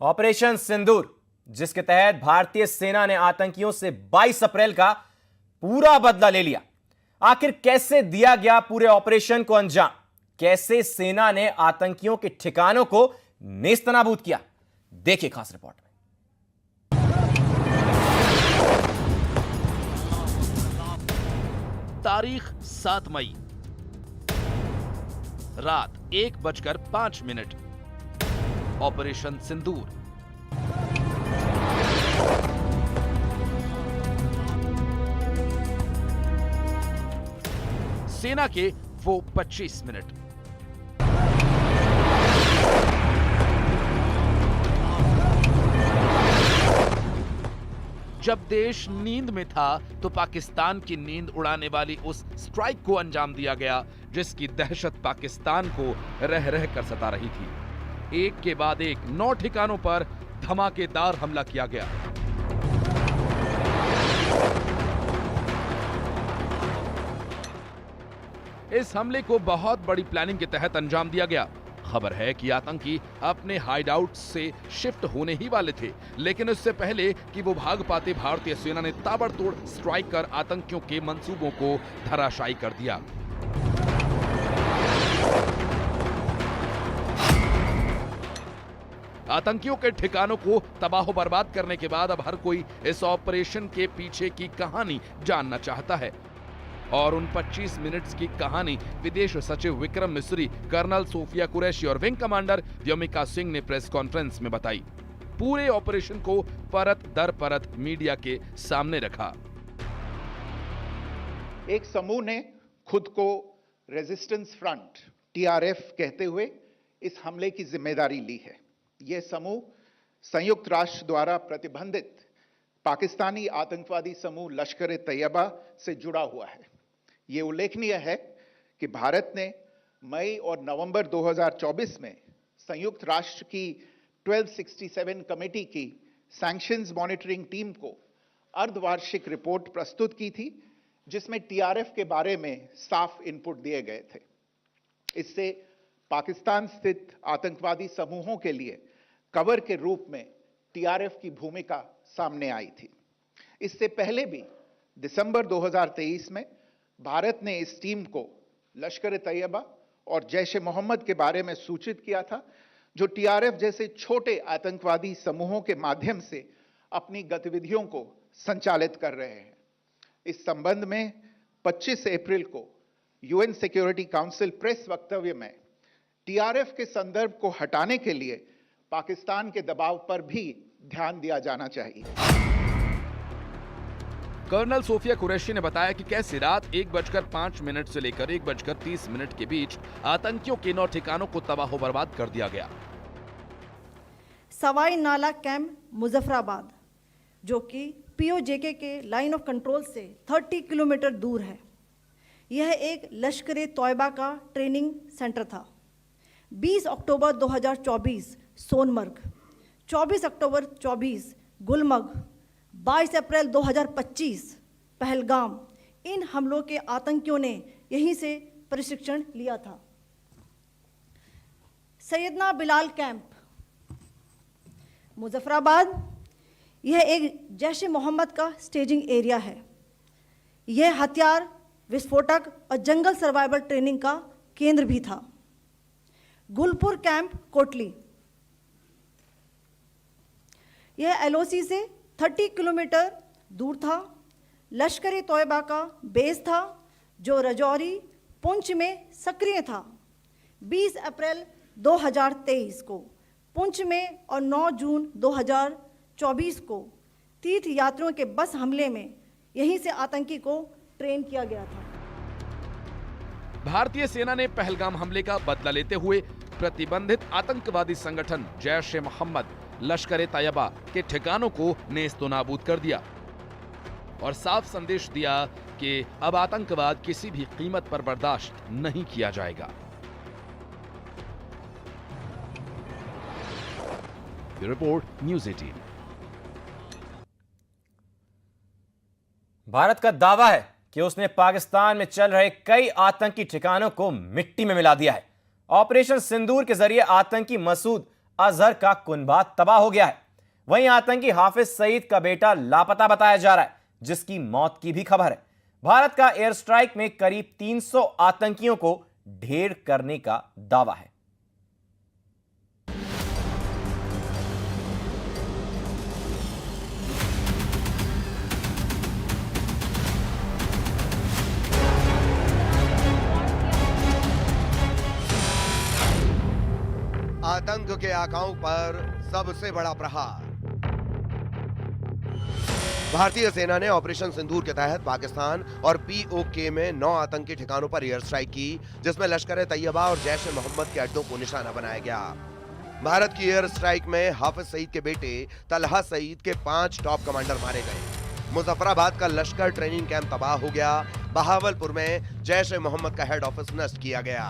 Operation सिंदूर, जिसके तहत भारतीय सेना ने आतंकियों से 22 अप्रैल का पूरा बदला ले लिया। आखिर कैसे दिया गया पूरे ऑपरेशन को अंजाम? कैसे सेना ने आतंकियों के ठिकानों को नेस्तनाबूद किया? देखिए खास रिपोर्ट में। तारीख 7 मई, रात 1:05। ऑपरेशन सिंदूर। सेना के वो 25 मिनट। जब देश नींद में था तो पाकिस्तान की नींद उड़ाने वाली उस स्ट्राइक को अंजाम दिया गया जिसकी दहशत पाकिस्तान को रह रह कर सता रही थी। एक के बाद एक 9 ठिकानों पर धमाकेदार हमला किया गया। इस हमले को बहुत बड़ी प्लानिंग के तहत अंजाम दिया गया। खबर है कि आतंकी अपने हाइडआउट से शिफ्ट होने ही वाले थे, लेकिन इससे पहले कि वो भाग पाते भारतीय सेना ने ताबड़तोड़ स्ट्राइक कर आतंकियों के मंसूबों को धराशायी कर दिया। आतंकियों के ठिकानों को तबाह बर्बाद करने के बाद अब हर कोई इस ऑपरेशन के पीछे की कहानी जानना चाहता है। और उन 25 मिनट्स की कहानी विदेश सचिव विक्रम मिस्री, कर्नल सोफिया कुरैशी और विंग कमांडर व्योमिका सिंह ने प्रेस कॉन्फ्रेंस में बताई। पूरे ऑपरेशन को परत दर परत मीडिया के सामने रखा। एक समूह ने खुद को रेजिस्टेंस फ्रंट टीआरएफ कहते हुए इस हमले की जिम्मेदारी ली है। यह समूह संयुक्त राष्ट्र द्वारा प्रतिबंधित पाकिस्तानी आतंकवादी समूह लश्कर ए तैयबा से जुड़ा हुआ है। ये उल्लेखनीय है कि भारत ने मई और नवंबर 2024 में संयुक्त राष्ट्र की 1267 कमेटी की सैंक्शंस मॉनिटरिंग टीम को अर्धवार्षिक रिपोर्ट प्रस्तुत की थी, जिसमें टीआरएफ के बारे में साफ इनपुट दिए गए थे। इससे पाकिस्तान स्थित आतंकवादी समूहों के लिए कवर के रूप में टीआरएफ की भूमिका सामने आई थी। इससे पहले भी दिसंबर 2023 में भारत ने इस टीम को लश्कर ए तैयबा और जैश ए मोहम्मद के बारे में सूचित किया था, जो टीआरएफ जैसे छोटे आतंकवादी समूहों के माध्यम से अपनी गतिविधियों को संचालित कर रहे हैं। इस संबंध में 25 अप्रैल को यूएन सिक्योरिटी काउंसिल प्रेस वक्तव्य में टीआरएफ के संदर्भ को हटाने के लिए पाकिस्तान के दबाव पर भी ध्यान दिया जाना चाहिए। कर्नल सोफिया कुरैशी ने बताया कि कैसे रात 1:05 से लेकर 1:30 के बीच आतंकियों के 9 ठिकानों को तबाह बर्बाद कर दिया गया। सवाई नाला कैंप मुजफ्फराबाद, जो कि पीओजेके के लाइन ऑफ कंट्रोल से 30 किलोमीटर दूर है, यह एक लश्कर ए तौयबा का ट्रेनिंग सेंटर था। 20 अक्टूबर 2024 सोनमर्ग, 24 अक्टूबर 24 गुलमर्ग, 22 अप्रैल 2025 पहलगाम, इन हमलों के आतंकियों ने यहीं से प्रशिक्षण लिया था। सैयदना बिलाल कैंप मुजफ्फराबाद, यह एक जैश ए मोहम्मद का स्टेजिंग एरिया है। यह हथियार, विस्फोटक और जंगल सर्वाइवल ट्रेनिंग का केंद्र भी था। गुलपुर कैंप कोटली, यह एलओसी से 30 किलोमीटर दूर था। लश्कर ए तौयबा का बेस था जो रजौरी, पुंछ में सक्रिय था। 20 अप्रैल 2023 को पुंछ में और 9 जून 2024 को तीर्थ यात्रियों के बस हमले में यहीं से आतंकी को ट्रेन किया गया था। भारतीय सेना ने पहलगाम हमले का बदला लेते हुए प्रतिबंधित आतंकवादी संगठन जैश ए मोहम्मद, लश्कर ए तैयबा के ठिकानों को नेस्तनाबूद कर दिया और साफ संदेश दिया कि अब आतंकवाद किसी भी कीमत पर बर्दाश्त नहीं किया जाएगा। Report news 18। भारत का दावा है कि उसने पाकिस्तान में चल रहे कई आतंकी ठिकानों को मिट्टी में मिला दिया है। ऑपरेशन सिंदूर के जरिए आतंकी मसूद अजहर का कुनबा तबाह हो गया है। वहीं आतंकी हाफिज सईद का बेटा लापता बताया जा रहा है, जिसकी मौत की भी खबर है। भारत का एयर स्ट्राइक में करीब 300 आतंकियों को ढेर करने का दावा है। आतंक के आकाओं पर सबसे बड़ा प्रहार। भारतीय सेना ने ऑपरेशन सिंदूर के तहत पाकिस्तान और पीओके में 9 आतंकी ठिकानों पर एयर स्ट्राइक की, जिसमें लश्कर ए तैयबा और जैश ए मोहम्मद के अड्डों को निशाना बनाया गया। भारत की एयर स्ट्राइक में हाफिज सईद के बेटे तलहा सईद के 5 टॉप कमांडर मारे गए। मुजफ्फराबाद का लश्कर ट्रेनिंग कैंप तबाह हो गया। बहावलपुर में जैश ए मोहम्मद का हेड ऑफिस नष्ट किया गया।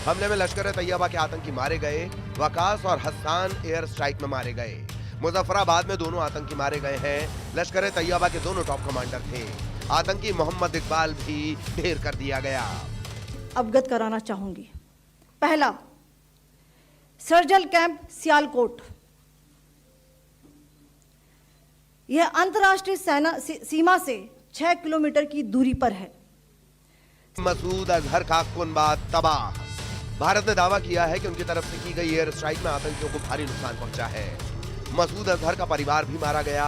हमले में लश्कर ए तैयबा के आतंकी मारे गए। वकास और हस्सान एयर स्ट्राइक में मारे गए। मुजफ्फराबाद में दोनों आतंकी मारे गए हैं। लश्कर ए तैयबा के दोनों टॉप कमांडर थे। आतंकी मोहम्मद इकबाल भी ढेर कर दिया गया। अवगत कराना चाहूंगी। पहला, सर्जल कैंप सियालकोट, यह अंतर्राष्ट्रीय सीमा से 6 किलोमीटर की दूरी पर है। मसूद अजहर का कुनबा तबाह। भारत ने दावा किया है कि उनकी तरफ से की गई एयर स्ट्राइक में आतंकियों को भारी नुकसान पहुंचा है। मसूद अजहर का परिवार भी मारा गया।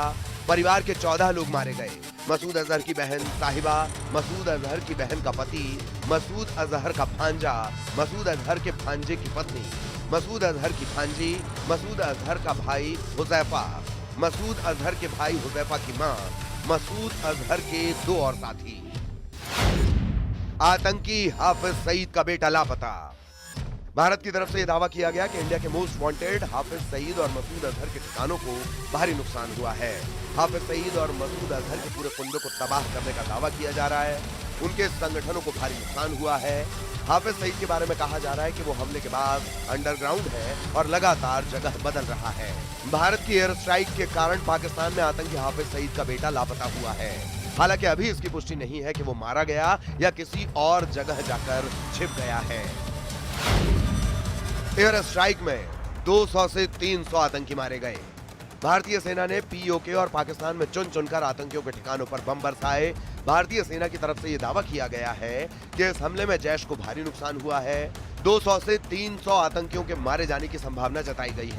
परिवार के 14 लोग मारे गए। मसूद अजहर की बहन साहिबा, मसूद अजहर की बहन का पति, मसूद अजहर का भांजा, मसूद अजहर के भांजे की पत्नी, मसूद अजहर की भांजी, मसूद अजहर का भाई हुजैफा, मसूद अजहर के भाई हुजैफा की मां, मसूद अजहर के 2 और साथी। आतंकी हाफिज सईद का बेटा लापता। भारत की तरफ से यह दावा किया गया कि इंडिया के मोस्ट वांटेड हाफिज सईद और मसूद अजहर के ठिकानों को भारी नुकसान हुआ है। हाफिज सईद और मसूद अजहर के पूरे कुनबे को तबाह करने का दावा किया जा रहा है। उनके संगठनों को भारी नुकसान हुआ है। हाफिज सईद के बारे में कहा जा रहा है कि वो हमले के बाद अंडरग्राउंड है और लगातार जगह बदल रहा है। भारत की एयर स्ट्राइक के कारण पाकिस्तान में आतंकी हाफिज सईद का बेटा लापता हुआ है। हालांकि अभी इसकी पुष्टि नहीं है कि वो मारा गया या किसी और जगह जाकर छिप गया है। एयर स्ट्राइक में 200 से 300 आतंकी मारे गए। भारतीय सेना ने पीओके और पाकिस्तान में चुन चुनकर आतंकियों के ठिकानों पर बम बरसाए। भारतीय सेना की तरफ से यह दावा किया गया है कि इस हमले में जैश को भारी नुकसान हुआ है। 200 से 300 आतंकियों के मारे जाने की संभावना जताई गई है।